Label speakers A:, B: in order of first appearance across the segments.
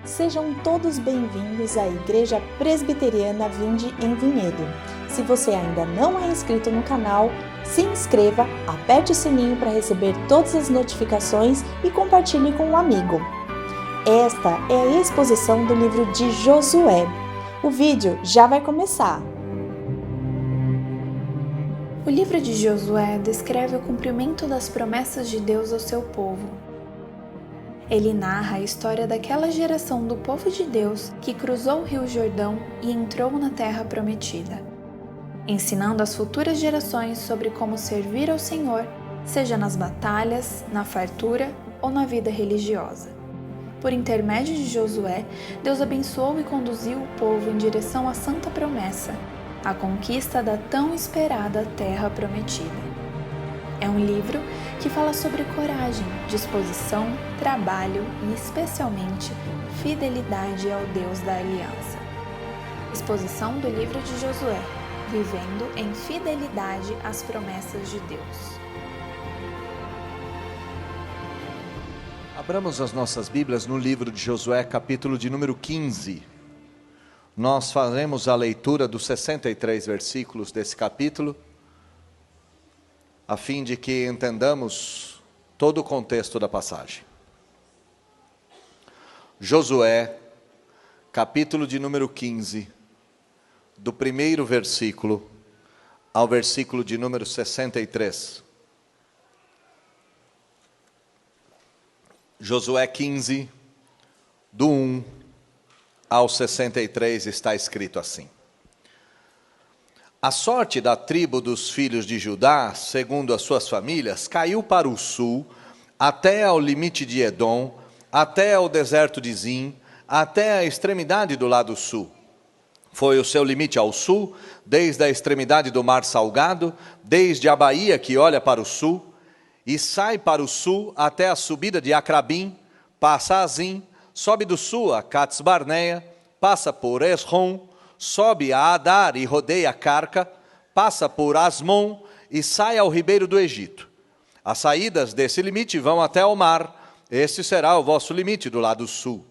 A: Sejam todos bem-vindos à Igreja Presbiteriana Vinde em Vinhedo. Se você ainda não é inscrito no canal, se inscreva, aperte o sininho para receber todas as notificações e compartilhe com um amigo. Esta é a exposição do livro de Josué. O vídeo já vai começar. O livro de Josué descreve o cumprimento das promessas de Deus ao seu povo. Ele narra a história daquela geração do povo de Deus que cruzou o Rio Jordão e entrou na Terra Prometida, ensinando as futuras gerações sobre como servir ao Senhor, seja nas batalhas, na fartura ou na vida religiosa. Por intermédio de Josué, Deus abençoou e conduziu o povo em direção à Santa Promessa, a conquista da tão esperada Terra Prometida. É um livro que fala sobre coragem, disposição, trabalho e, especialmente, fidelidade ao Deus da Aliança. Exposição do livro de Josué, vivendo em fidelidade às promessas de Deus.
B: Abramos as nossas Bíblias no livro de Josué, capítulo de número 15. Nós faremos a leitura dos 63 versículos desse capítulo, a fim de que entendamos todo o contexto da passagem. Josué, capítulo de número 15, do primeiro versículo ao versículo de número 63. Josué 15, do 1 ao 63, está escrito assim: A sorte da tribo dos filhos de Judá, segundo as suas famílias, caiu para o sul, até ao limite de Edom, até ao deserto de Zim, até a extremidade do lado sul. Foi o seu limite ao sul, desde a extremidade do mar Salgado, desde a baía que olha para o sul, e sai para o sul até a subida de Acrabim, passa a Zim, sobe do sul a Cades-Barneia, passa por Esrom, sobe a Adar e rodeia Carca, passa por Asmon e sai ao ribeiro do Egito. As saídas desse limite vão até o mar, este será o vosso limite do lado sul.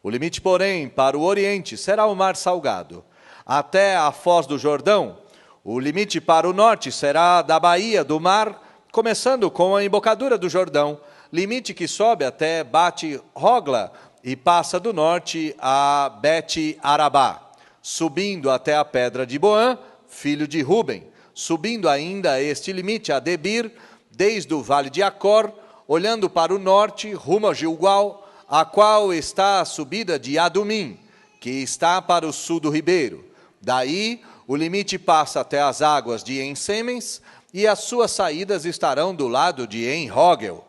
B: O limite, porém, para o oriente será o mar Salgado. Até a foz do Jordão, o limite para o norte será da baía do mar, começando com a embocadura do Jordão, limite que sobe até Bate-Hogla e passa do norte a Bet-Arabá, subindo até a pedra de Boã, filho de Ruben, subindo ainda este limite a Debir, desde o vale de Acor, olhando para o norte, rumo a Gilgal, a qual está a subida de Adumim, que está para o sul do ribeiro. Daí, o limite passa até as águas de En-Semens, e as suas saídas estarão do lado de En-Rogel.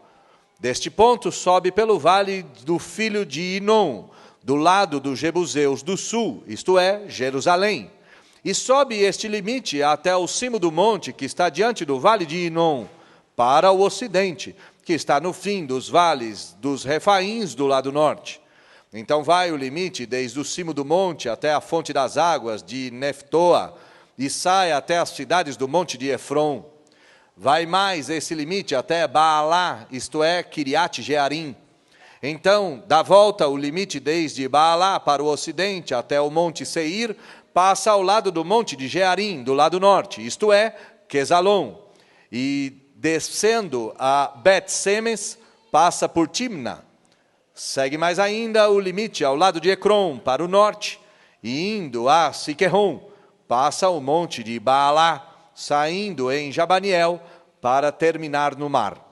B: Deste ponto, sobe pelo vale do filho de Inom, do lado dos Jebuseus do sul, isto é, Jerusalém. E sobe este limite até o cimo do monte que está diante do vale de Inom, para o ocidente, que está no fim dos vales dos Refaíns do lado norte. Então vai o limite desde o cimo do monte até a fonte das águas de Neftoa, e sai até as cidades do monte de Efron. Vai mais esse limite até Baalá, isto é, Kiriat-Jearim. Então, dá volta o limite desde Baalá para o ocidente até o monte Seir, passa ao lado do monte de Jearim, do lado norte, isto é, Quesalon. E descendo a Bet-Semes, passa por Timna. Segue mais ainda o limite ao lado de Ecrom, para o norte, e indo a Siqueron, passa o monte de Baalá, saindo em Jabaniel, para terminar no mar.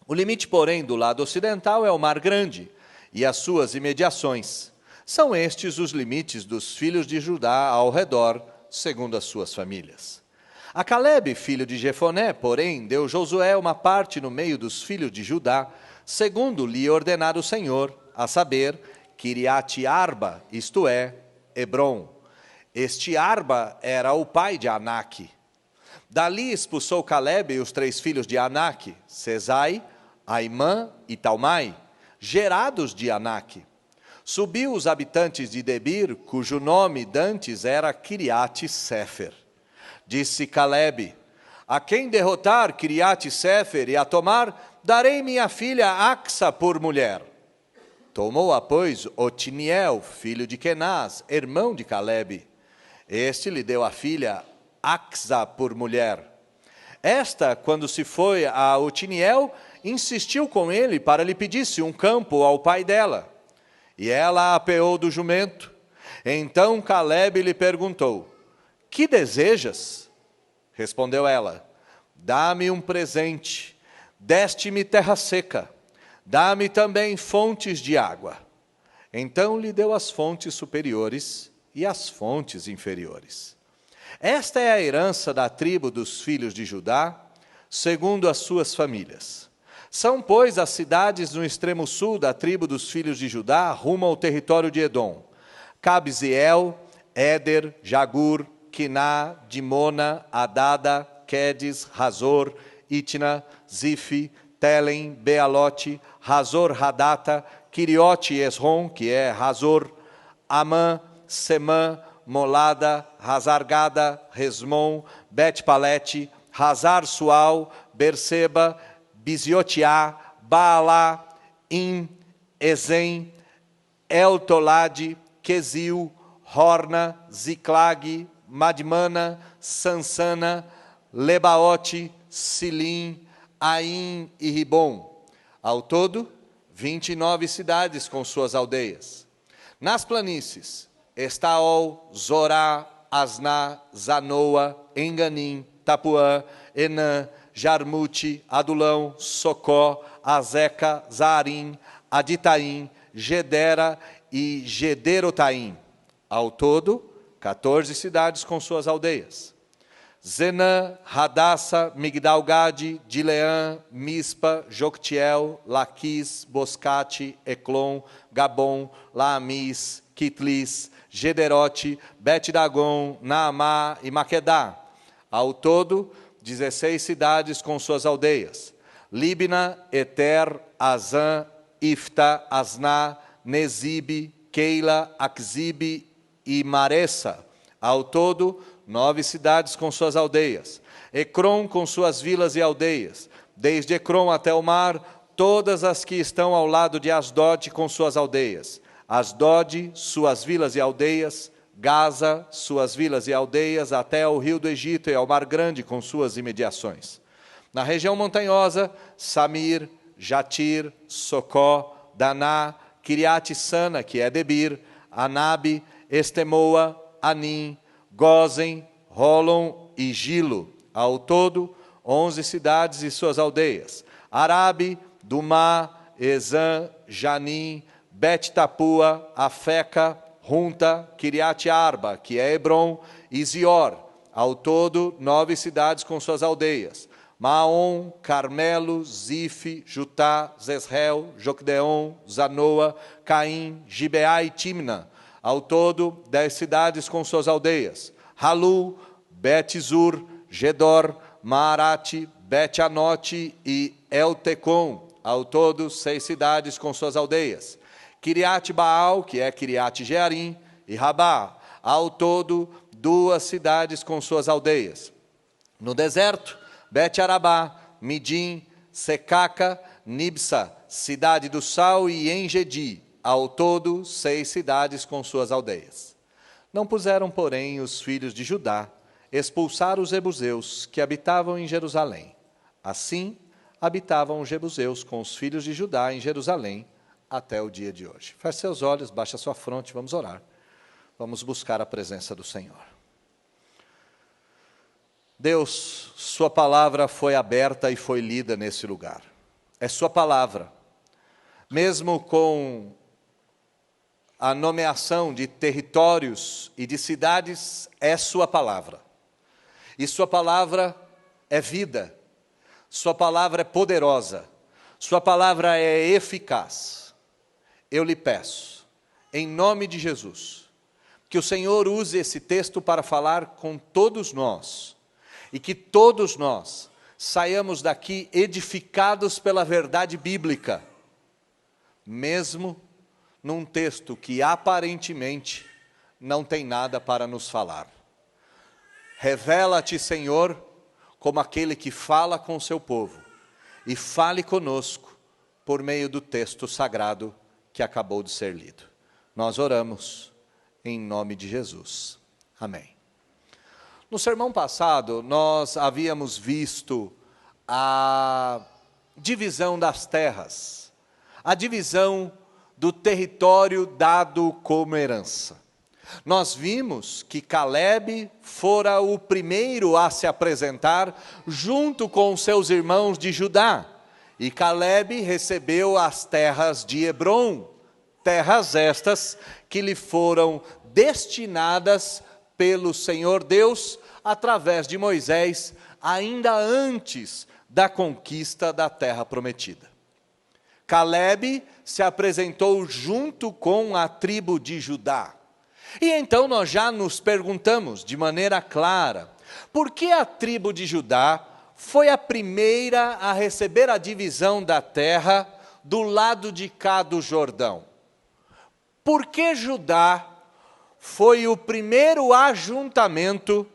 B: O limite, porém, do lado ocidental é o Mar Grande e as suas imediações. São estes os limites dos filhos de Judá ao redor, segundo as suas famílias. A Calebe, filho de Jefoné, porém, deu Josué uma parte no meio dos filhos de Judá, segundo lhe ordenara o Senhor, a saber, Kiriat-Arba, isto é, Hebrom. Este Arba era o pai de Anak. Dali expulsou Calebe os 3 filhos de Anak, Sesai, Aimã e Talmai, gerados de Anak. Subiu os habitantes de Debir, cujo nome dantes era Kiriat-Sefer. Disse Calebe: A quem derrotar Kiriat-Sefer e a tomar, darei minha filha Axa por mulher. Tomou-a, pois, Otiniel, filho de Kenaz, irmão de Calebe. Este lhe deu a filha Axa por mulher. Esta, quando se foi a Otiniel, insistiu com ele para lhe pedisse um campo ao pai dela. E ela apeou do jumento. Então Calebe lhe perguntou: que desejas? Respondeu ela: dá-me um presente, deste-me terra seca, dá-me também fontes de água. Então lhe deu as fontes superiores e as fontes inferiores. Esta é a herança da tribo dos filhos de Judá, segundo as suas famílias. São, pois, as cidades no extremo sul da tribo dos filhos de Judá, rumo ao território de Edom: Cabziel, Éder, Jagur, Quiná, Dimona, Adada, Quedes, Razor, Itna, Zife, Telem, Bealote, Razor, Hadata, Quiriote e Esrom, que é Razor, Amã, Semã, Molada, Razargada, Resmon, Bet-Palete, Razar Sual, Berseba, Biziotiá, Baalá, Im, Ezem, Eltolade, Quesil, Horna, Ziclag, Madmana, Sansana, Lebaote, Silim, Aim e Ribom. Ao todo, 29 cidades com suas aldeias. Nas planícies, Estaol, Zorá, Asná, Zanoa, Enganim, Tapuã, Enã, Jarmute, Adulão, Socó, Azeca, Zaarim, Aditaim, Gedera e Gederotaim. Ao todo, 14 cidades com suas aldeias. Zenã, Radassa, Migdal-Gade, Dileã, Mispa, Joctiel, Laquis, Boscate, Eclon, Gabon, Laamis, Quitlis, Gederote, Bet-Dagon, Naamá e Maquedá. Ao todo, 16 cidades com suas aldeias. Líbina, Eter, Azã, Ifta, Asná, Nezibe, Keila, Axibe e Maressa. Ao todo, 9 cidades com suas aldeias. Ecrom com suas vilas e aldeias. Desde Ecrom até o mar, todas as que estão ao lado de Asdod com suas aldeias. Asdod, suas vilas e aldeias. Gaza, suas vilas e aldeias, até ao rio do Egito e ao Mar Grande com suas imediações. Na região montanhosa, Samir, Jatir, Socó, Daná, Kiriat-Sana, que é Debir, Anabe, Estemoa, Anim, Gozen, Rolon e Gilo. Ao todo, 11 cidades e suas aldeias. Arabe, Dumá, Ezã, Janim, Bet-Tapua, Afeca, Runta, Kiriat-Arba, que é Hebron, e Zior. Ao todo, 9 cidades com suas aldeias. Maom, Carmelo, Zife, Jutá, Zesreel, Jocdeon, Zanoa, Caim, Gibeá e Timna. Ao todo, 10 cidades com suas aldeias. Halu, Bet-Zur, Gedor, Maarate, Bet-Anote e Eltecom. Ao todo, 6 cidades com suas aldeias. Kiriat-Baal, que é Kiriat-Jearim, e Rabá. Ao todo, 2 cidades com suas aldeias. No deserto, Bet-Arabá, Midim, Secaca, Nibsa, cidade do Sal e Engedi. Ao todo, 6 cidades com suas aldeias. Não puseram, porém, os filhos de Judá expulsar os jebuseus que habitavam em Jerusalém. Assim, habitavam os jebuseus com os filhos de Judá em Jerusalém até o dia de hoje. Feche seus olhos, baixe a sua fronte, vamos orar. Vamos buscar a presença do Senhor. Deus, sua palavra foi aberta e foi lida nesse lugar. É sua palavra. Mesmo com a nomeação de territórios e de cidades, é sua palavra. E sua palavra é vida. Sua palavra é poderosa. Sua palavra é eficaz. Eu lhe peço, em nome de Jesus, que o Senhor use esse texto para falar com todos nós, e que todos nós saiamos daqui edificados pela verdade bíblica, mesmo num texto que aparentemente não tem nada para nos falar. Revela-te, Senhor, como aquele que fala com seu povo, e fale conosco por meio do texto sagrado que acabou de ser lido. Nós oramos em nome de Jesus. Amém. No sermão passado, nós havíamos visto a divisão das terras, a divisão do território dado como herança. Nós vimos que Caleb fora o primeiro a se apresentar junto com seus irmãos de Judá. E Caleb recebeu as terras de Hebrom, terras estas que lhe foram destinadas pelo Senhor Deus através de Moisés, ainda antes da conquista da terra prometida. Caleb se apresentou junto com a tribo de Judá. E então nós já nos perguntamos de maneira clara, por que a tribo de Judá foi a primeira a receber a divisão da terra do lado de cá do Jordão? Por que Judá foi o primeiro ajuntamento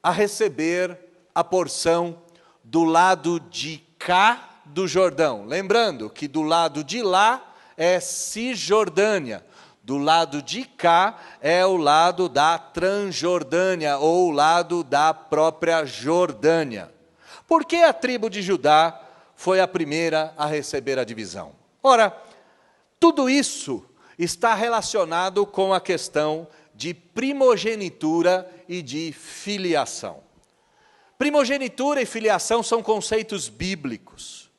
B: a receber a porção do lado de cá do Jordão? Lembrando que do lado de lá é Cisjordânia, do lado de cá é o lado da Transjordânia, ou o lado da própria Jordânia. Por que a tribo de Judá foi a primeira a receber a divisão? Ora, tudo isso está relacionado com a questão de primogenitura e de filiação. Primogenitura e filiação são conceitos bíblicos.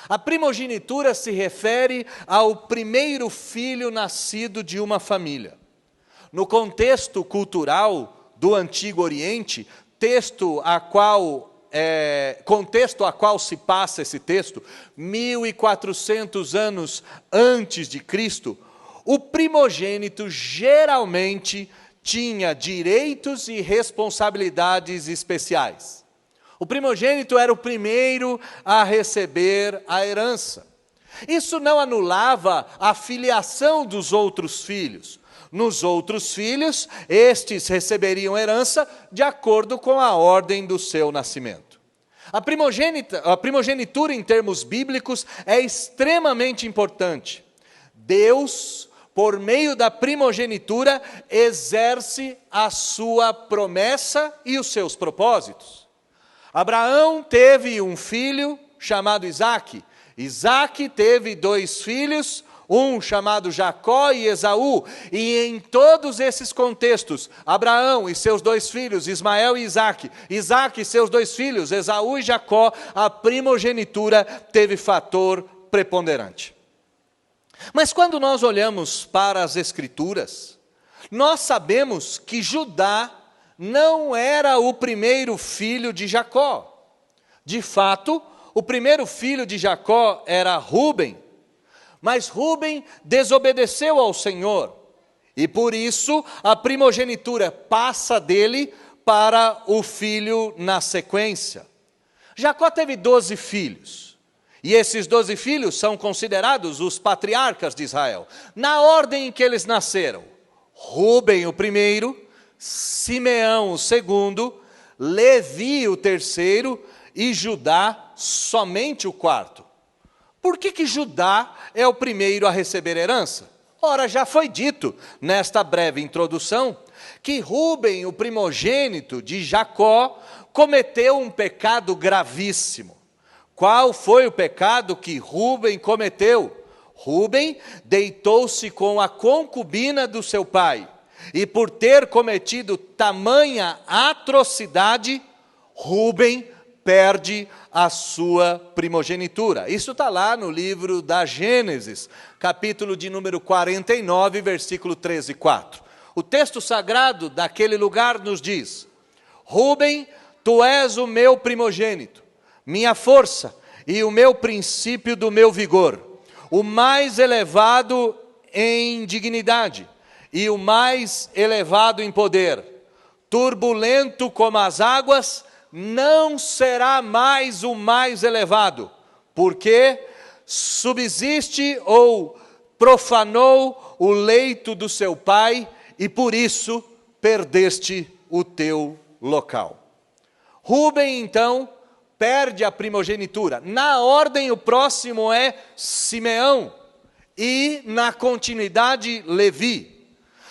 B: A primogenitura se refere ao primeiro filho nascido de uma família. No contexto cultural do Antigo Oriente, contexto a qual se passa esse texto, 1400 anos antes de Cristo, o primogênito geralmente tinha direitos e responsabilidades especiais. O primogênito era o primeiro a receber a herança. Isso não anulava a filiação dos outros filhos. Nos outros filhos, estes receberiam herança de acordo com a ordem do seu nascimento. A primogenitura em termos bíblicos é extremamente importante. Deus, por meio da primogenitura, exerce a sua promessa e os seus propósitos. Abraão teve um filho chamado Isaque. Isaque teve 2 filhos, um chamado Jacó e Esaú. E em todos esses contextos, Abraão e seus 2 filhos, Ismael e Isaque, Isaque e seus 2 filhos, Esaú e Jacó, a primogenitura teve fator preponderante. Mas quando nós olhamos para as Escrituras, nós sabemos que Judá não era o primeiro filho de Jacó. De fato, o primeiro filho de Jacó era Rúben, mas Rúben desobedeceu ao Senhor, e por isso a primogenitura passa dele para o filho na sequência. Jacó teve 12 filhos, e esses 12 filhos são considerados os patriarcas de Israel, na ordem em que eles nasceram: Rúben o primeiro, Simeão o segundo, Levi o terceiro e Judá somente o quarto. Por que Judá é o primeiro a receber herança? Ora, já foi dito nesta breve introdução que Rúben, o primogênito de Jacó, cometeu um pecado gravíssimo. Qual foi o pecado que Rúben cometeu? Rúben deitou-se com a concubina do seu pai. E por ter cometido tamanha atrocidade, Rúben perde a sua primogenitura. Isso está lá no livro da Gênesis, capítulo de número 49, versículo 13 e 4. O texto sagrado daquele lugar nos diz: Rúben, tu és o meu primogênito, minha força e o meu princípio do meu vigor, o mais elevado em dignidade e o mais elevado em poder, turbulento como as águas, não será mais o mais elevado, porque subsiste ou profanou o leito do seu pai, e por isso perdeste o teu local. Rúben, então, perde a primogenitura. Na ordem, o próximo é Simeão. e, na continuidade, Levi.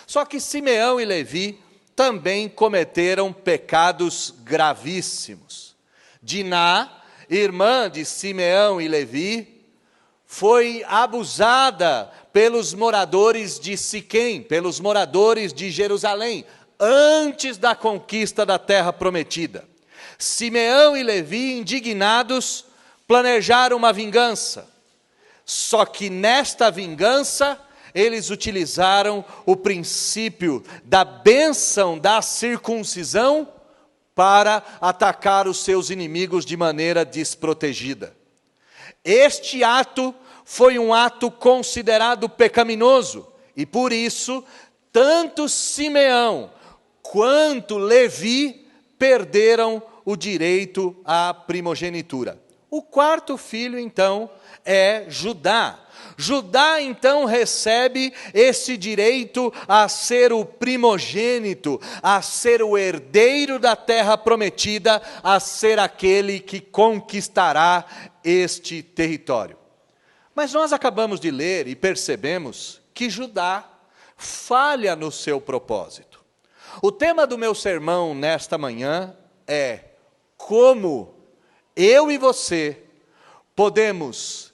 B: Só que Simeão e Levi também cometeram pecados gravíssimos. Diná, irmã de Simeão e Levi, foi abusada pelos moradores de Siquém, pelos moradores de Jerusalém, antes da conquista da terra prometida. Simeão e Levi, indignados, planejaram uma vingança. Só que nesta vingança, eles utilizaram o princípio da bênção da circuncisão para atacar os seus inimigos de maneira desprotegida. Este ato foi um ato considerado pecaminoso, e por isso, tanto Simeão quanto Levi perderam o direito à primogenitura. O quarto filho, então, é Judá. Judá, então, recebe esse direito a ser o primogênito, a ser o herdeiro da terra prometida, a ser aquele que conquistará este território. Mas nós acabamos de ler e percebemos que Judá falha no seu propósito. O tema do meu sermão nesta manhã é como eu e você podemos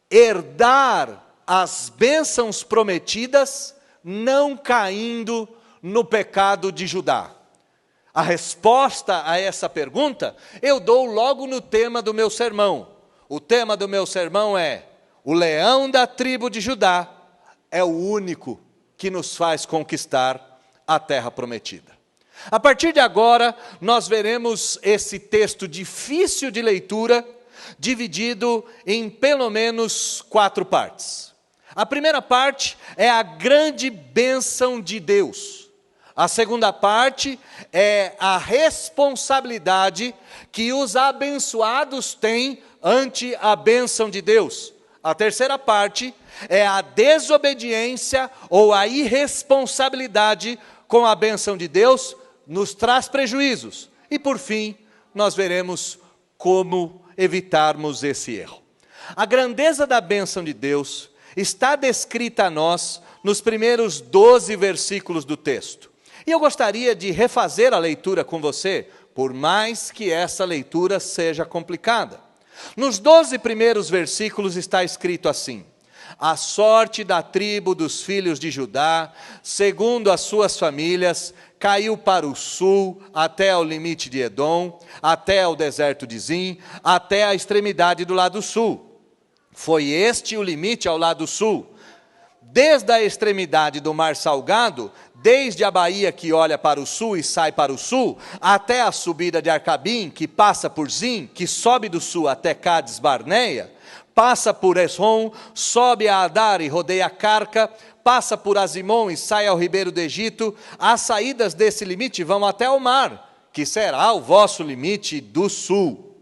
B: herdar as bênçãos prometidas, não caindo no pecado de Judá. A resposta a essa pergunta eu dou logo no tema do meu sermão. O tema do meu sermão é: o leão da tribo de Judá é o único que nos faz conquistar a terra prometida. A partir de agora, nós veremos esse texto difícil de leitura, dividido em pelo menos 4 partes. A primeira parte é a grande bênção de Deus. A segunda parte é a responsabilidade que os abençoados têm ante a bênção de Deus. A terceira parte é a desobediência ou a irresponsabilidade com a bênção de Deus, nos traz prejuízos. E por fim, nós veremos como evitarmos esse erro. A grandeza da bênção de Deus está descrita a nós nos primeiros 12 versículos do texto. E eu gostaria de refazer a leitura com você, por mais que essa leitura seja complicada. Nos 12 primeiros versículos está escrito assim: a sorte da tribo dos filhos de Judá, segundo as suas famílias, caiu para o sul, até ao limite de Edom, até o deserto de Zim, até a extremidade do lado sul. Foi este o limite ao lado sul. Desde a extremidade do Mar Salgado, desde a baía que olha para o sul e sai para o sul, até a subida de Arcabim, que passa por Zim, que sobe do sul até Cádiz Barneia, passa por Esrom, sobe a Adar e rodeia Carca, passa por Azimon e sai ao ribeiro do Egito. As saídas desse limite vão até o mar, que será o vosso limite do sul.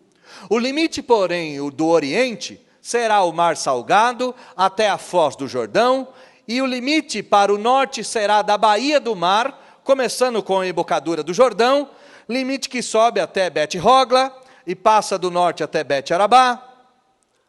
B: O limite, porém, o do oriente, será o Mar Salgado até a foz do Jordão, e o limite para o norte será da baía do mar, começando com a embocadura do Jordão, limite que sobe até Bet-Hogla e passa do norte até Bet-Arabá,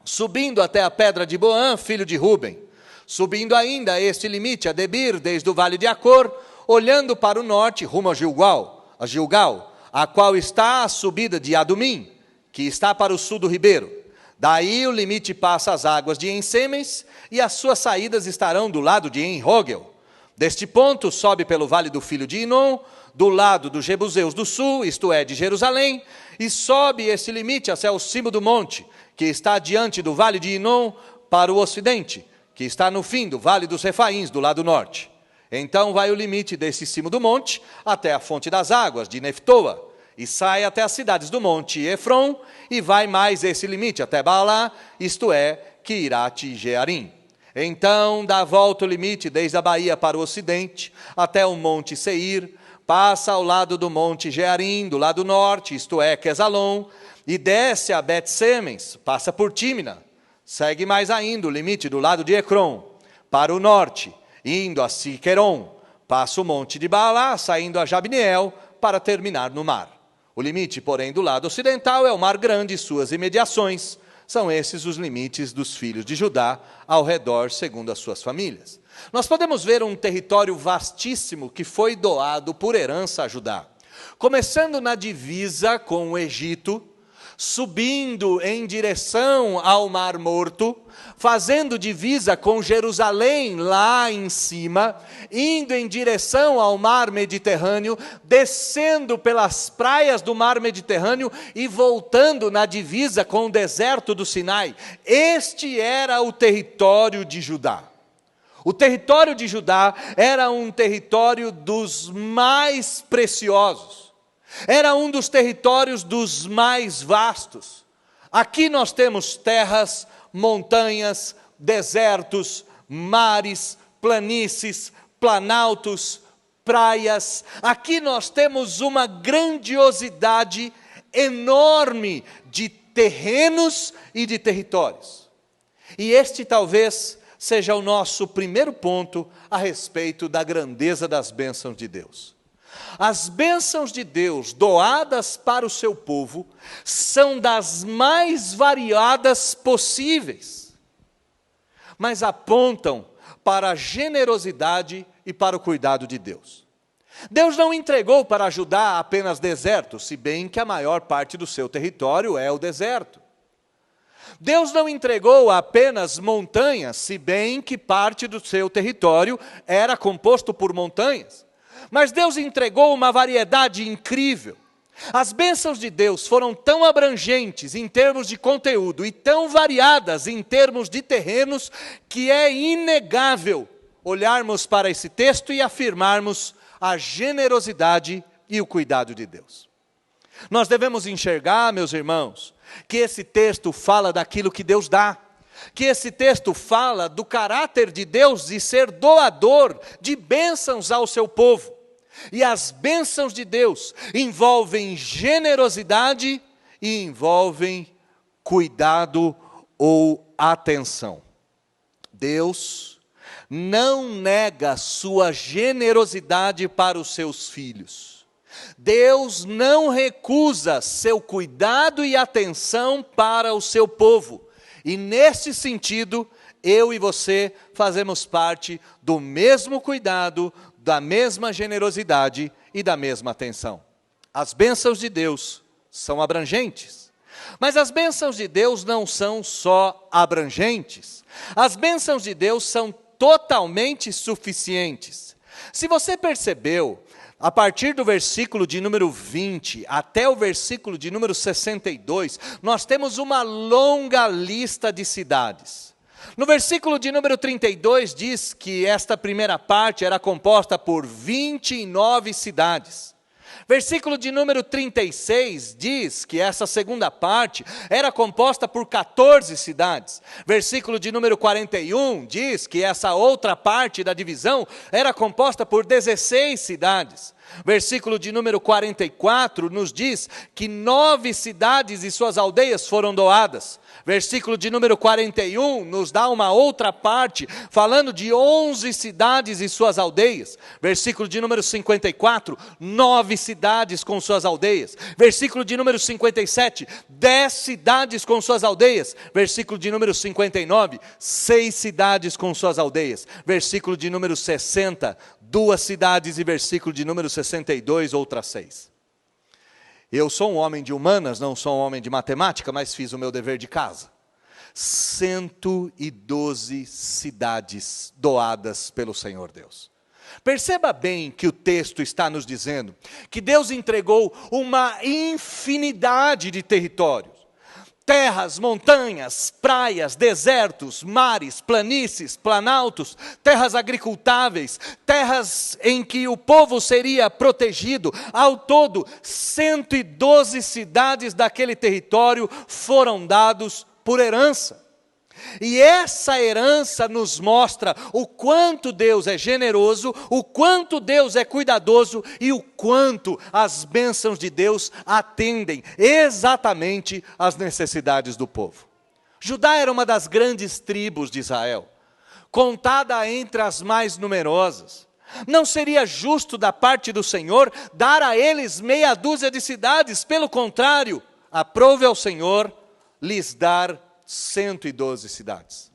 B: subindo até a pedra de Boã, filho de Ruben, subindo ainda este limite a Debir, desde o vale de Acor, olhando para o norte, rumo a Gilgal, a qual está a subida de Adumim, que está para o sul do ribeiro. Daí o limite passa as águas de Ensemes, e as suas saídas estarão do lado de En-Rogel. Deste ponto sobe pelo vale do filho de Inom, do lado dos Jebuseus do sul, isto é, de Jerusalém, e sobe esse limite até o cimo do monte, que está diante do vale de Inom, para o ocidente, que está no fim do vale dos Refaíns, do lado norte. Então vai o limite desse cimo do monte, até a fonte das águas, de Neftoa, e sai até as cidades do monte Efron, e vai mais esse limite até Baalá, isto é, Quirate Jearim. Então dá volta o limite desde a baía para o ocidente, até o monte Seir, passa ao lado do monte Jearim, do lado norte, isto é, Quesalon, e desce a Bet-Semens, passa por Tímina, segue mais ainda o limite do lado de Ecrom, para o norte, indo a Siqueron, passa o monte de Baalá, saindo a Jabneel, para terminar no mar. O limite, porém, do lado ocidental é o Mar Grande e suas imediações, são esses os limites dos filhos de Judá ao redor, segundo as suas famílias. Nós podemos ver um território vastíssimo que foi doado por herança a Judá. Começando na divisa com o Egito, subindo em direção ao Mar Morto, fazendo divisa com Jerusalém lá em cima, indo em direção ao Mar Mediterrâneo, descendo pelas praias do Mar Mediterrâneo e voltando na divisa com o deserto do Sinai. Este era o território de Judá. O território de Judá era um território dos mais preciosos. Era um dos territórios dos mais vastos. Aqui nós temos terras, montanhas, desertos, mares, planícies, planaltos, praias. Aqui nós temos uma grandiosidade enorme de terrenos e de territórios. E este talvez seja o nosso primeiro ponto a respeito da grandeza das bênçãos de Deus. As bênçãos de Deus doadas para o seu povo são das mais variadas possíveis, mas apontam para a generosidade e para o cuidado de Deus. Deus não entregou para Judá apenas deserto, se bem que a maior parte do seu território é o deserto. Deus não entregou apenas montanhas, se bem que parte do seu território era composto por montanhas. Mas Deus entregou uma variedade incrível. As bênçãos de Deus foram tão abrangentes em termos de conteúdo e tão variadas em termos de terrenos, que é inegável olharmos para esse texto e afirmarmos a generosidade e o cuidado de Deus. Nós devemos enxergar, meus irmãos, que esse texto fala daquilo que Deus dá, que esse texto fala do caráter de Deus de ser doador de bênçãos ao seu povo. E as bênçãos de Deus envolvem generosidade e envolvem cuidado ou atenção. Deus não nega sua generosidade para os seus filhos. Deus não recusa seu cuidado e atenção para o seu povo. E nesse sentido, eu e você fazemos parte do mesmo cuidado, da mesma generosidade e da mesma atenção. As bênçãos de Deus são abrangentes, mas as bênçãos de Deus não são só abrangentes. As bênçãos de Deus são totalmente suficientes. Se você percebeu, a partir do versículo de número 20 até o versículo de número 62, nós temos uma longa lista de cidades. No versículo de número 32 diz que esta primeira parte era composta por 29 cidades. Versículo de número 36 diz que essa segunda parte era composta por 14 cidades. Versículo de número 41 diz que essa outra parte da divisão era composta por 16 cidades. Versículo de número 44 nos diz que 9 cidades e suas aldeias foram doadas. Versículo de número 41 nos dá uma outra parte, falando de 11 cidades e suas aldeias. Versículo de número 54, 9 cidades com suas aldeias. Versículo de número 57, 10 cidades com suas aldeias. Versículo de número 59, 6 cidades com suas aldeias. Versículo de número 60, 2 cidades, e versículo de número 62, outras 6. Eu sou um homem de humanas, não sou um homem de matemática, mas fiz o meu dever de casa. 112 cidades doadas pelo Senhor Deus. Perceba bem que o texto está nos dizendo que Deus entregou uma infinidade de territórios. Terras, montanhas, praias, desertos, mares, planícies, planaltos, terras agricultáveis, terras em que o povo seria protegido. Ao todo, 112 cidades daquele território foram dados por herança. E essa herança nos mostra o quanto Deus é generoso, o quanto Deus é cuidadoso e o quanto as bênçãos de Deus atendem exatamente às necessidades do povo. Judá era uma das grandes tribos de Israel, contada entre as mais numerosas. Não seria justo da parte do Senhor dar a eles meia dúzia de cidades, pelo contrário, aprove ao Senhor lhes dar 112 cidades.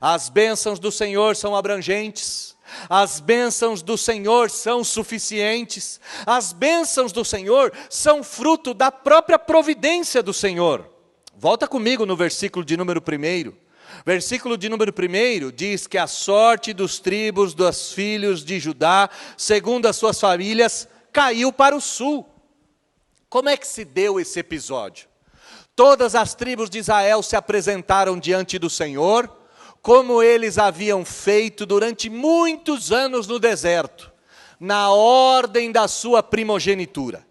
B: As bênçãos do Senhor são abrangentes, as bênçãos do Senhor são suficientes, as bênçãos do Senhor são fruto da própria providência do Senhor. Volta comigo no versículo de número 1. Versículo de número 1 diz que a sorte dos tribos dos filhos de Judá, segundo as suas famílias, caiu para o sul. Como é que se deu esse episódio? Todas as tribos de Israel se apresentaram diante do Senhor, como eles haviam feito durante muitos anos no deserto, na ordem da sua primogenitura.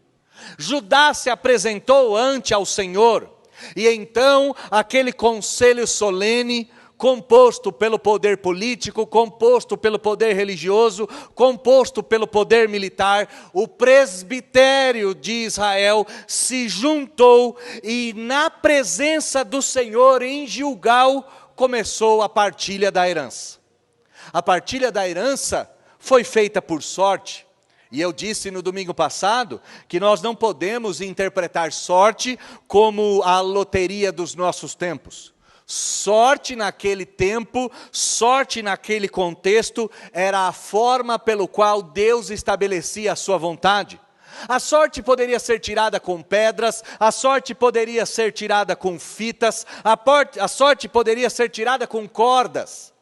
B: Judá se apresentou ante ao Senhor, e então aquele conselho solene, composto pelo poder político, composto pelo poder religioso, composto pelo poder militar, o presbitério de Israel se juntou e na presença do Senhor em Gilgal começou a partilha da herança. A partilha da herança foi feita por sorte, e eu disse no domingo passado que nós não podemos interpretar sorte como a loteria dos nossos tempos. Sorte naquele tempo, sorte naquele contexto, era a forma pelo qual Deus estabelecia a sua vontade. A sorte poderia ser tirada com pedras, a sorte poderia ser tirada com fitas, a sorte poderia ser tirada com cordas.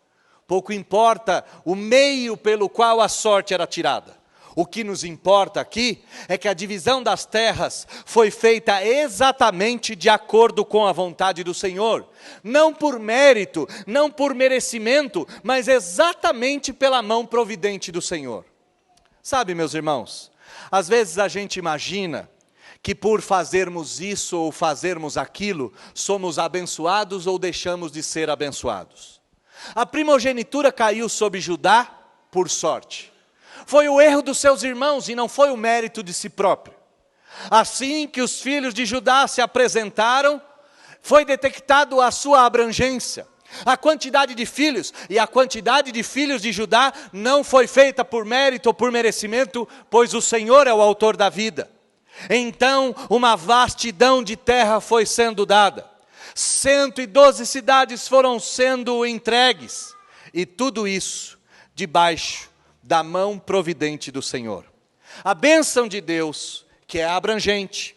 B: Pouco importa o meio pelo qual a sorte era tirada. O que nos importa aqui é que a divisão das terras foi feita exatamente de acordo com a vontade do Senhor. Não por mérito, não por merecimento, mas exatamente pela mão providente do Senhor. Sabe, meus irmãos, às vezes a gente imagina que por fazermos isso ou fazermos aquilo, somos abençoados ou deixamos de ser abençoados. A primogenitura caiu sobre Judá por sorte. Foi o erro dos seus irmãos e não foi o mérito de si próprio. Assim que os filhos de Judá se apresentaram, foi detectado a sua abrangência. A quantidade de filhos e a quantidade de filhos de Judá não foi feita por mérito ou por merecimento, pois o Senhor é o autor da vida. Então, uma vastidão de terra foi sendo dada. 112 cidades foram sendo entregues. E tudo isso debaixo da mão providente do Senhor. A bênção de Deus, que é abrangente,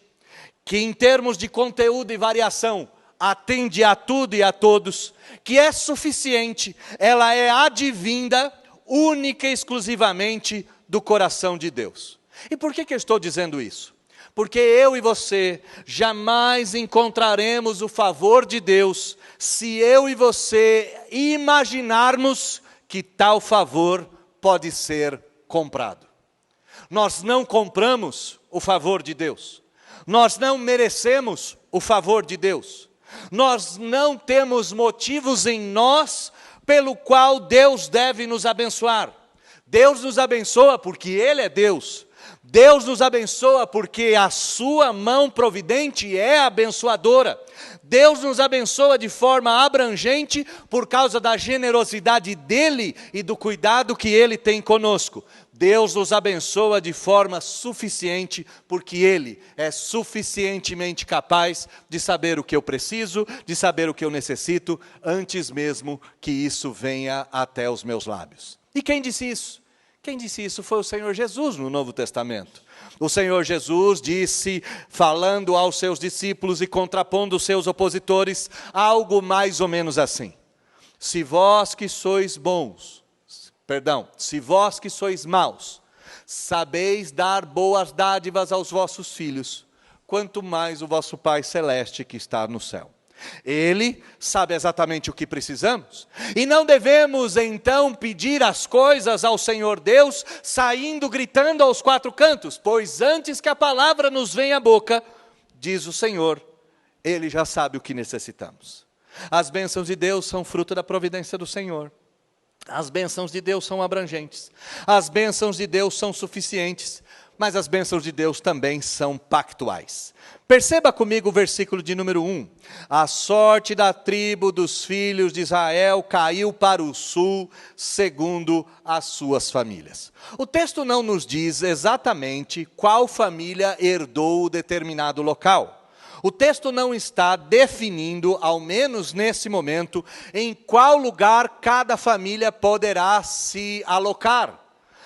B: que em termos de conteúdo e variação, atende a tudo e a todos, que é suficiente, ela é advinda única e exclusivamente do coração de Deus. E por que eu estou dizendo isso? Porque eu e você jamais encontraremos o favor de Deus se eu e você imaginarmos que tal favor pode ser comprado. Nós não compramos o favor de Deus. Nós não merecemos o favor de Deus. Nós não temos motivos em nós pelo qual Deus deve nos abençoar. Deus nos abençoa porque Ele é Deus. Deus nos abençoa porque a sua mão providente é abençoadora. Deus nos abençoa de forma abrangente por causa da generosidade dEle e do cuidado que Ele tem conosco. Deus nos abençoa de forma suficiente porque Ele é suficientemente capaz de saber o que eu preciso, de saber o que eu necessito, antes mesmo que isso venha até os meus lábios. E quem disse isso? Quem disse isso foi o Senhor Jesus no Novo Testamento. O Senhor Jesus disse, falando aos seus discípulos e contrapondo os seus opositores, algo mais ou menos assim. Se vós que sois maus, sabeis dar boas dádivas aos vossos filhos, quanto mais o vosso Pai Celeste que está no céu. Ele sabe exatamente o que precisamos. E não devemos então pedir as coisas ao Senhor Deus, saindo gritando aos quatro cantos, pois antes que a palavra nos venha à boca, diz o Senhor, Ele já sabe o que necessitamos. As bênçãos de Deus são fruto da providência do Senhor. As bênçãos de Deus são abrangentes. As bênçãos de Deus são suficientes. Mas as bênçãos de Deus também são pactuais. Perceba comigo o versículo de número 1. A sorte da tribo dos filhos de Israel caiu para o sul, segundo as suas famílias. O texto não nos diz exatamente qual família herdou determinado local. O texto não está definindo, ao menos nesse momento, em qual lugar cada família poderá se alocar.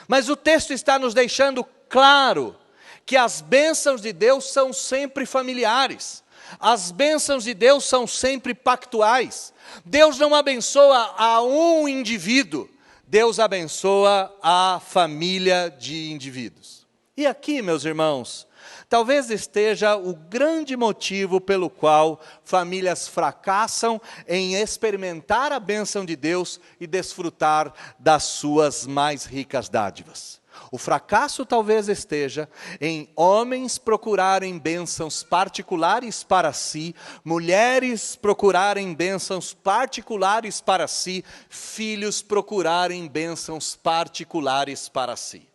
B: Mas o texto está nos deixando claro que as bênçãos de Deus são sempre familiares. As bênçãos de Deus são sempre pactuais. Deus não abençoa a um indivíduo, Deus abençoa a família de indivíduos. E aqui, meus irmãos, talvez esteja o grande motivo pelo qual famílias fracassam em experimentar a bênção de Deus e desfrutar das suas mais ricas dádivas. O fracasso talvez esteja em homens procurarem bênçãos particulares para si, mulheres procurarem bênçãos particulares para si, filhos procurarem bênçãos particulares para si.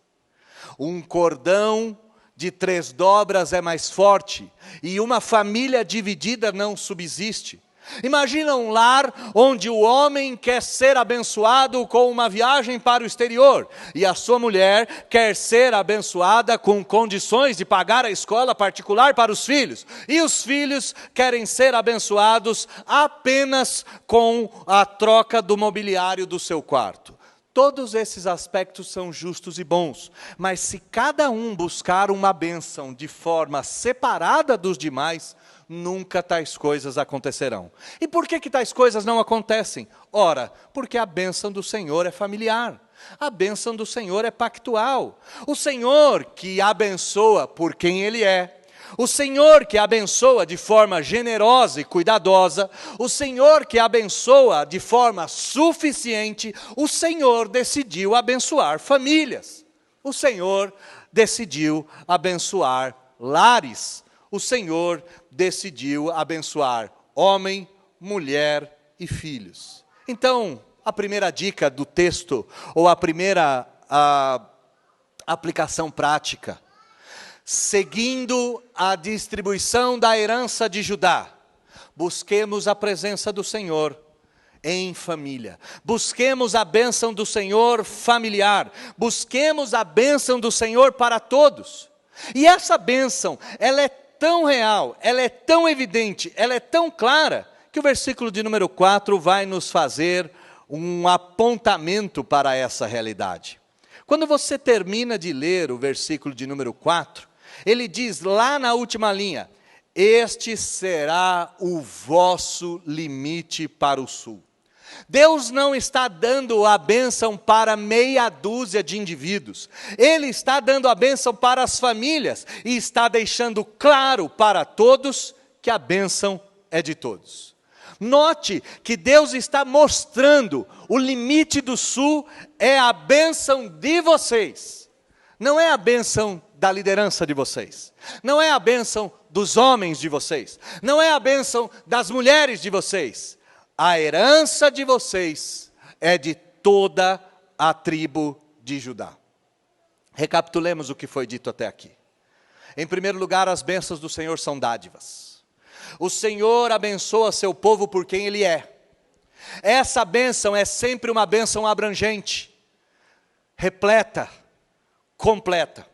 B: Um cordão de 3 dobras é mais forte, e uma família dividida não subsiste. Imagina um lar onde o homem quer ser abençoado com uma viagem para o exterior, e a sua mulher quer ser abençoada com condições de pagar a escola particular para os filhos, e os filhos querem ser abençoados apenas com a troca do mobiliário do seu quarto. Todos esses aspectos são justos e bons, mas se cada um buscar uma bênção de forma separada dos demais, nunca tais coisas acontecerão. E por que tais coisas não acontecem? Ora, porque a bênção do Senhor é familiar. A bênção do Senhor é pactual. O Senhor que abençoa por quem Ele é. O Senhor que abençoa de forma generosa e cuidadosa, o Senhor que abençoa de forma suficiente, o Senhor decidiu abençoar famílias. O Senhor decidiu abençoar lares. O Senhor decidiu abençoar homem, mulher e filhos. Então, a primeira dica do texto, ou a primeira aplicação prática, seguindo a distribuição da herança de Judá, busquemos a presença do Senhor em família. Busquemos a bênção do Senhor familiar. Busquemos a bênção do Senhor para todos. E essa bênção, ela é tão real, ela é tão evidente, ela é tão clara, que o versículo de número 4 vai nos fazer um apontamento para essa realidade. Quando você termina de ler o versículo de número 4, ele diz lá na última linha: este será o vosso limite para o sul. Deus não está dando a bênção para meia dúzia de indivíduos. Ele está dando a bênção para as famílias e está deixando claro para todos que a bênção é de todos. Note que Deus está mostrando o limite do sul é a bênção de vocês. Não é a bênção da liderança de vocês. Não é a bênção dos homens de vocês. Não é a bênção das mulheres de vocês. A herança de vocês é de toda a tribo de Judá. Recapitulemos o que foi dito até aqui. Em primeiro lugar, as bênçãos do Senhor são dádivas. O Senhor abençoa seu povo por quem Ele é. Essa bênção é sempre uma bênção abrangente, repleta, completa.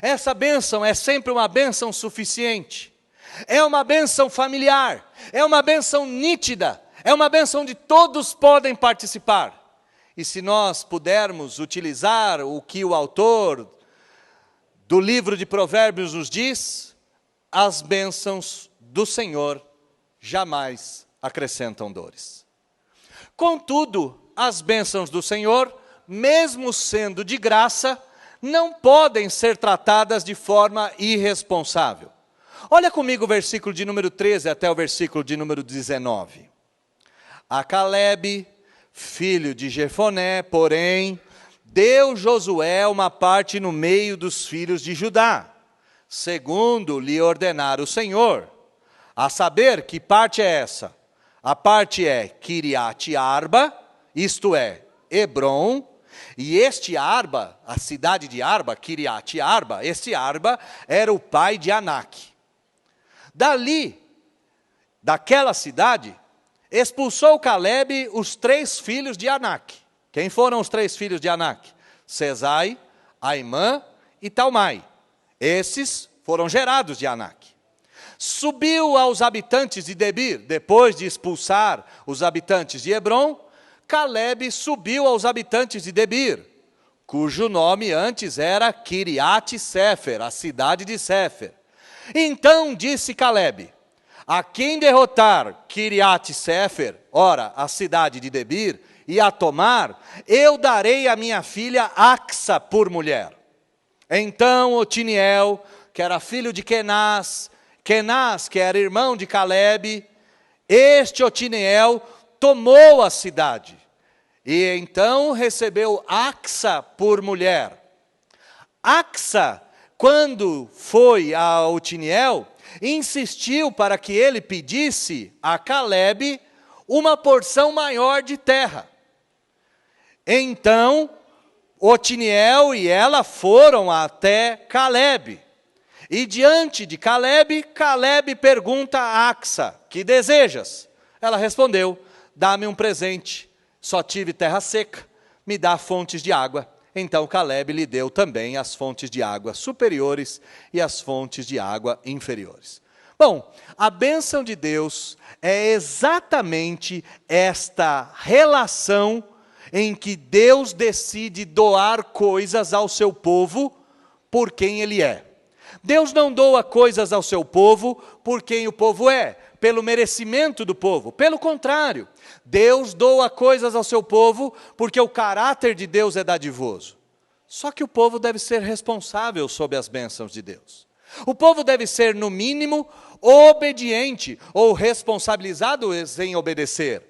B: Essa bênção é sempre uma bênção suficiente. É uma bênção familiar, é uma bênção nítida, é uma bênção onde todos podem participar. E se nós pudermos utilizar o que o autor do livro de Provérbios nos diz, as bênçãos do Senhor jamais acrescentam dores. Contudo, as bênçãos do Senhor, mesmo sendo de graça, não podem ser tratadas de forma irresponsável. Olha comigo o versículo de número 13 até o versículo de número 19. A Calebe, filho de Jefoné, porém, deu Josué uma parte no meio dos filhos de Judá, segundo lhe ordenara o Senhor. A saber, que parte é essa? A parte é Kiriate Arba, isto é, Hebrom, e este Arba, a cidade de Arba, Kiriate Arba, este Arba era o pai de Anak. Dali, daquela cidade, expulsou Calebe os 3 filhos de Anak. Quem foram os 3 filhos de Anak? Sesai, Aimã e Talmai. Esses foram gerados de Anak. subiu aos habitantes de Debir, depois de expulsar os habitantes de Hebrom, Calebe subiu aos habitantes de Debir, cujo nome antes era Kiriat-Sefer, a cidade de Sefer. Então disse Calebe: a quem derrotar Kiriat-Sefer, ora, a cidade de Debir, e a tomar, eu darei a minha filha Axa por mulher. Então Otiniel, que era filho de Kenaz, que era irmão de Calebe, este Otiniel tomou a cidade, e então recebeu Axa por mulher. Axa, quando foi a Otiniel, insistiu para que ele pedisse a Calebe uma porção maior de terra. Então, Otiniel e ela foram até Calebe. E diante de Calebe, Calebe pergunta a Axa: que desejas? Ela respondeu: dá-me um presente, só tive terra seca, me dá fontes de água. Então Calebe lhe deu também as fontes de água superiores e as fontes de água inferiores. Bom, a bênção de Deus é exatamente esta relação em que Deus decide doar coisas ao seu povo por quem Ele é. Deus não doa coisas ao seu povo por quem o povo é, pelo merecimento do povo. Pelo contrário, Deus doa coisas ao seu povo porque o caráter de Deus é dadivoso. Só que o povo deve ser responsável sob as bênçãos de Deus. O povo deve ser, no mínimo, obediente ou responsabilizado em obedecer.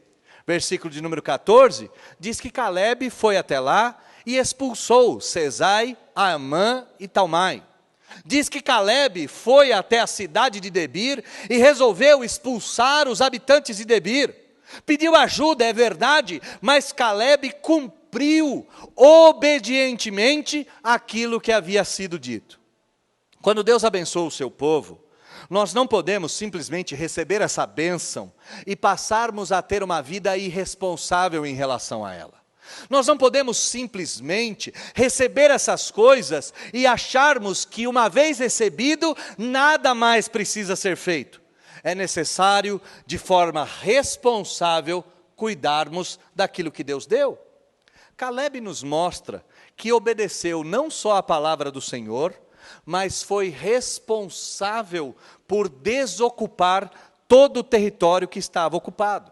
B: Versículo de número 14, diz que Calebe foi até lá e expulsou Sesai, Amã e Talmai. Diz que Calebe foi até a cidade de Debir e resolveu expulsar os habitantes de Debir. Pediu ajuda, é verdade, mas Calebe cumpriu obedientemente aquilo que havia sido dito. Quando Deus abençoa o seu povo, nós não podemos simplesmente receber essa bênção e passarmos a ter uma vida irresponsável em relação a ela. Nós não podemos simplesmente receber essas coisas e acharmos que, uma vez recebido, nada mais precisa ser feito. É necessário, de forma responsável, cuidarmos daquilo que Deus deu. Calebe nos mostra que obedeceu não só a palavra do Senhor, mas foi responsável por desocupar todo o território que estava ocupado.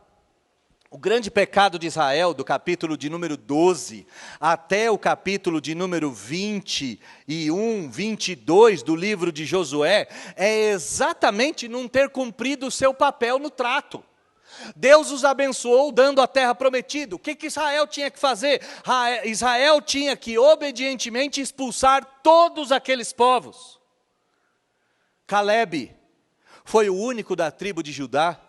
B: O grande pecado de Israel, do capítulo de número 12 até o capítulo de número 21, 22 do livro de Josué, é exatamente não ter cumprido o seu papel no trato. Deus os abençoou dando a terra prometida. O que Israel tinha que fazer? Israel tinha que obedientemente expulsar todos aqueles povos. Calebe foi o único da tribo de Judá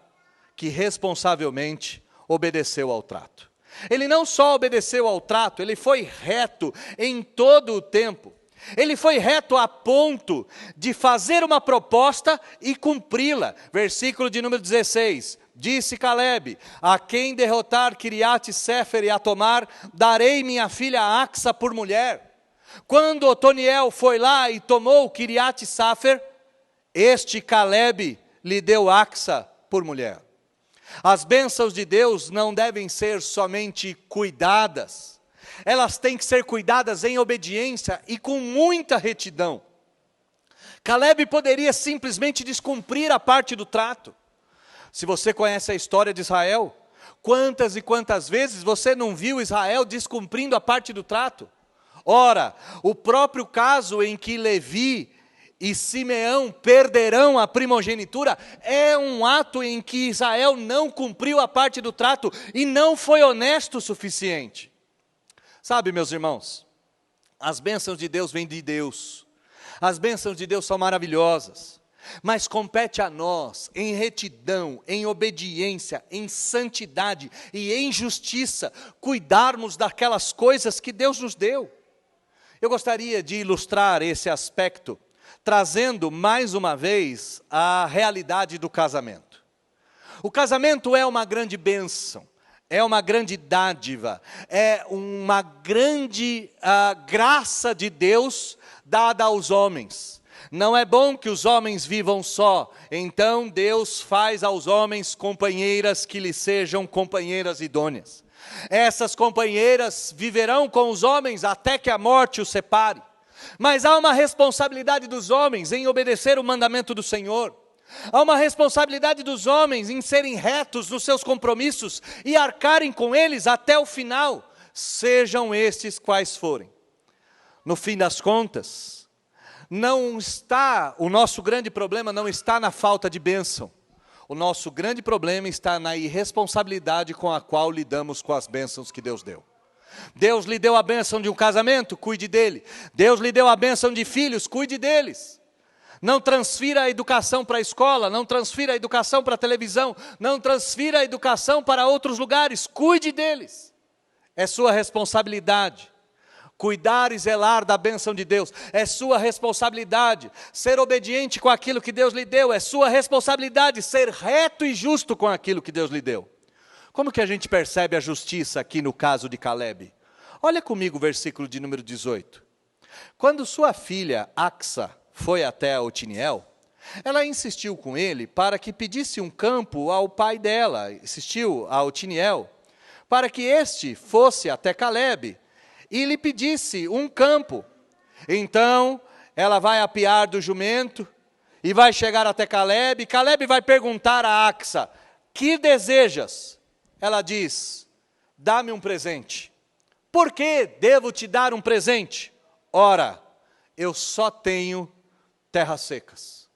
B: que responsavelmente obedeceu ao trato. Ele não só obedeceu ao trato, ele foi reto em todo o tempo. Ele foi reto a ponto de fazer uma proposta e cumpri-la. Versículo de número 16. Disse Calebe: a quem derrotar Kiriat-Sefer e a tomar, darei minha filha Axa por mulher. Quando Otoniel foi lá e tomou Kiriat-Sefer, este Calebe lhe deu Axa por mulher. As bênçãos de Deus não devem ser somente cuidadas, elas têm que ser cuidadas em obediência e com muita retidão. Calebe poderia simplesmente descumprir a parte do trato. Se você conhece a história de Israel, quantas e quantas vezes você não viu Israel descumprindo a parte do trato? Ora, o próprio caso em que Levi e Simeão perderão a primogenitura é um ato em que Israel não cumpriu a parte do trato e não foi honesto o suficiente. Sabe, meus irmãos, as bênçãos de Deus vêm de Deus. As bênçãos de Deus são maravilhosas, mas compete a nós, em retidão, em obediência, em santidade e em justiça, cuidarmos daquelas coisas que Deus nos deu. Eu gostaria de ilustrar esse aspecto trazendo mais uma vez a realidade do casamento. O casamento é uma grande bênção, é uma grande dádiva, é uma grande graça de Deus dada aos homens. Não é bom que os homens vivam só. Então Deus faz aos homens companheiras que lhes sejam companheiras idôneas. Essas companheiras viverão com os homens até que a morte os separe. Mas há uma responsabilidade dos homens em obedecer o mandamento do Senhor. Há uma responsabilidade dos homens em serem retos nos seus compromissos e arcarem com eles até o final, sejam estes quais forem. No fim das contas, o nosso grande problema não está na falta de bênção. O nosso grande problema está na irresponsabilidade com a qual lidamos com as bênçãos que Deus deu. Deus lhe deu a bênção de um casamento, cuide dele. Deus lhe deu a bênção de filhos, cuide deles. Não transfira a educação para a escola, não transfira a educação para a televisão, não transfira a educação para outros lugares, cuide deles. É sua responsabilidade. Cuidar e zelar da bênção de Deus é sua responsabilidade. Ser obediente com aquilo que Deus lhe deu é sua responsabilidade. Ser reto e justo com aquilo que Deus lhe deu. Como que a gente percebe a justiça aqui no caso de Calebe? Olha comigo o versículo de número 18. Quando sua filha Axa foi até Otiniel, ela insistiu com ele para que pedisse um campo ao pai dela, insistiu a Otiniel, para que este fosse até Calebe e lhe pedisse um campo. Então, ela vai apear do jumento e vai chegar até Calebe. Calebe vai perguntar a Axa: que desejas? Ela diz: dá-me um presente. Por que devo te dar um presente? Ora, eu só tenho terras secas.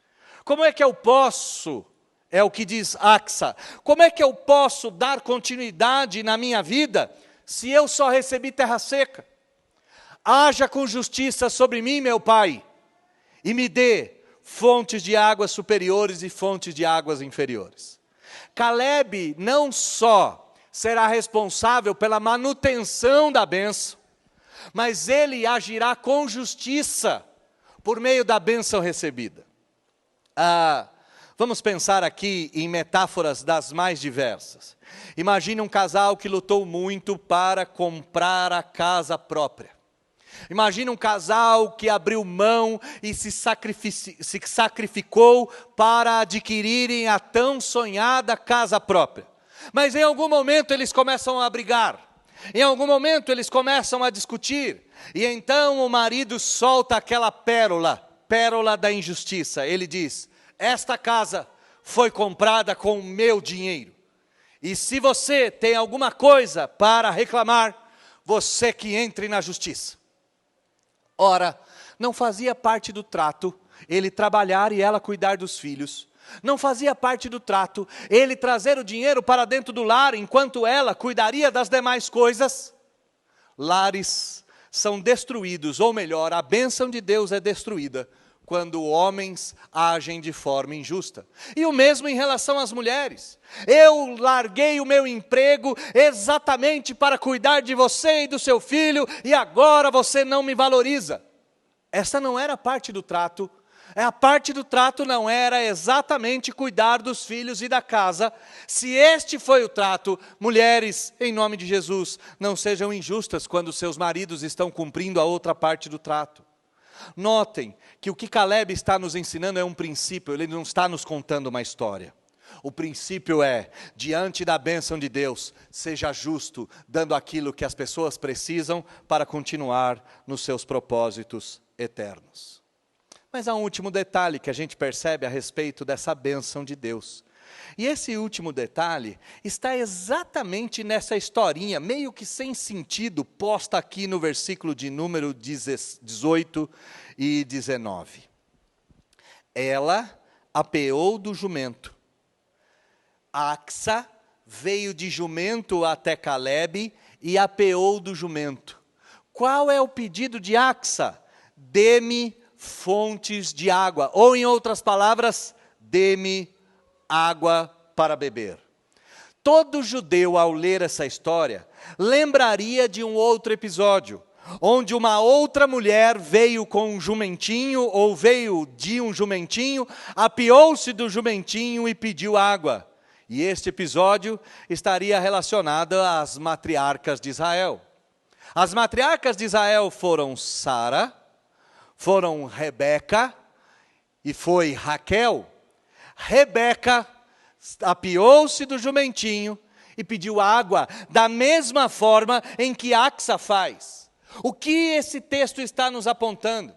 B: Como é que eu posso, é o que diz Axa, como é que eu posso dar continuidade na minha vida se eu só recebi terra seca? Haja com justiça sobre mim, meu pai, e me dê fontes de águas superiores e fontes de águas inferiores. Calebe não só será responsável pela manutenção da bênção, mas ele agirá com justiça por meio da bênção recebida. Vamos pensar aqui em metáforas das mais diversas. Imagine um casal que lutou muito para comprar a casa própria. Imagine um casal que abriu mão e se sacrificou para adquirirem a tão sonhada casa própria. Mas em algum momento eles começam a brigar. Em algum momento eles começam a discutir. E então o marido solta aquela pérola da injustiça. Ele diz: esta casa foi comprada com o meu dinheiro. E se você tem alguma coisa para reclamar, você que entre na justiça. Ora, não fazia parte do trato ele trabalhar e ela cuidar dos filhos. Não fazia parte do trato ele trazer o dinheiro para dentro do lar, enquanto ela cuidaria das demais coisas. Lares são destruídos, ou melhor, a bênção de Deus é destruída quando homens agem de forma injusta. E o mesmo em relação às mulheres. Eu larguei o meu emprego exatamente para cuidar de você e do seu filho, e agora você não me valoriza. Essa não era parte do trato. A parte do trato não era exatamente cuidar dos filhos e da casa. Se este foi o trato, mulheres, em nome de Jesus, não sejam injustas quando seus maridos estão cumprindo a outra parte do trato. Notem que o que Calebe está nos ensinando é um princípio, ele não está nos contando uma história. O princípio é, diante da bênção de Deus, seja justo, dando aquilo que as pessoas precisam para continuar nos seus propósitos eternos. Mas há um último detalhe que a gente percebe a respeito dessa bênção de Deus. E esse último detalhe está exatamente nessa historinha, meio que sem sentido, posta aqui no versículo de número 18 e 19. Ela apeou do jumento. Axa veio de jumento até Calebe e apeou do jumento. Qual é o pedido de Axa? Dê-me fontes de água, ou em outras palavras, dê-me água para beber. Todo judeu, ao ler essa história, lembraria de um outro episódio, onde uma outra mulher veio com um jumentinho, ou veio de um jumentinho, apeou-se do jumentinho e pediu água. E este episódio estaria relacionado às matriarcas de Israel. As matriarcas de Israel foram Sara, foram Rebeca e foi Raquel, Rebeca apiou-se do jumentinho e pediu água, da mesma forma em que Axa faz. O que esse texto está nos apontando?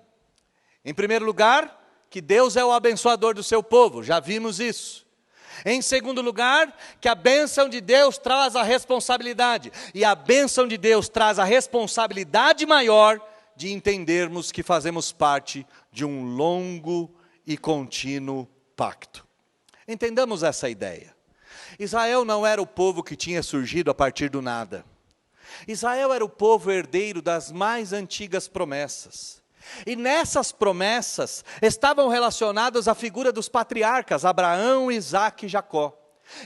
B: Em primeiro lugar, que Deus é o abençoador do seu povo, já vimos isso. Em segundo lugar, que a bênção de Deus traz a responsabilidade, e a bênção de Deus traz a responsabilidade maior de entendermos que fazemos parte de um longo e contínuo pacto. Entendamos essa ideia. Israel não era o povo que tinha surgido a partir do nada. Israel era o povo herdeiro das mais antigas promessas. E nessas promessas estavam relacionadas à figura dos patriarcas, Abraão, Isaque e Jacó.